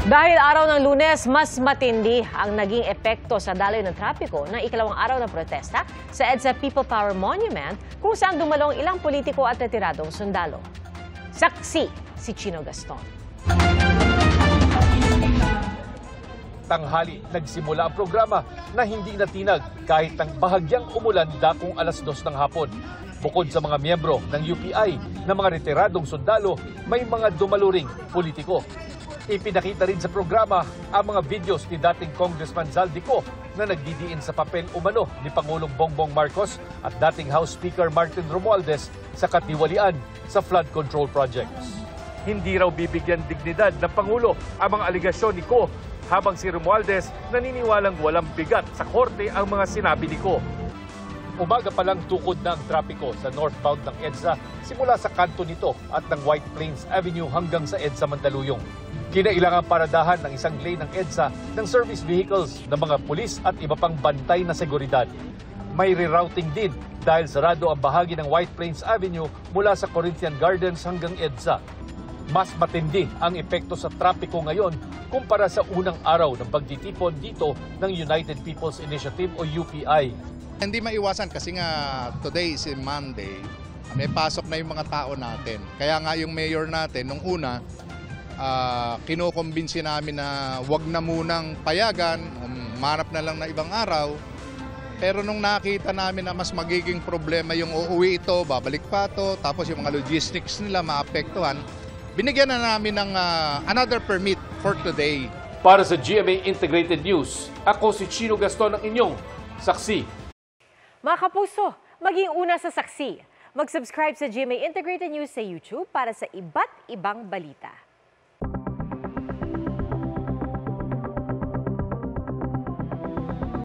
Dahil araw ng Lunes, mas matindi ang naging epekto sa daloy ng trapiko ng ikalawang araw ng protesta sa EDSA People Power Monument kung saan dumalong ilang politiko at retiradong sundalo. Saksi si Chino Gaston. Tanghali, nagsimula ang programa na hindi natinag kahit ang bahagyang umulan dakong alas 2 ng hapon. Bukod sa mga miyembro ng UPI na mga retiradong sundalo, may mga dumaluring politiko. Ipinakita rin sa programa ang mga videos ni dating Congressman Zaldico na nagdidiin sa papel umano ni Pangulong Bongbong Marcos at dating House Speaker Martin Romualdez sa katiwalian sa flood control projects. Hindi raw bibigyan dignidad ng Pangulo ang mga aligasyon ni Ko, habang si Romualdez naniniwalang walang bigat sa korte ang mga sinabi ni Ko. Umaga pa lang tukod na ang trapiko sa northbound ng EDSA simula sa kanto nito at ng White Plains Avenue hanggang sa EDSA Mandaluyong. Kinailangan paradahan ng isang lane ng EDSA ng service vehicles ng mga pulis at iba pang bantay na seguridad. May rerouting din dahil sarado ang bahagi ng White Plains Avenue mula sa Corinthian Gardens hanggang EDSA. Mas matindi ang epekto sa trapiko ngayon kumpara sa unang araw ng pagtitipon dito ng United People's Initiative o UPI. Hindi maiwasan kasi nga today is Monday, may pasok na yung mga tao natin. Kaya nga yung mayor natin nung una, kinukumbinsi namin na wag na munang payagan, manap na lang na ibang araw. Pero nung nakita namin na mas magiging problema yung uuwi ito, babalik pa ito, tapos yung mga logistics nila maapektuhan, binigyan na namin ng another permit for today. Para sa GMA Integrated News, ako si Chino Gaston ng inyong saksi. Mga kapuso, maging una sa saksi. Mag-subscribe sa GMA Integrated News sa YouTube para sa iba't ibang balita.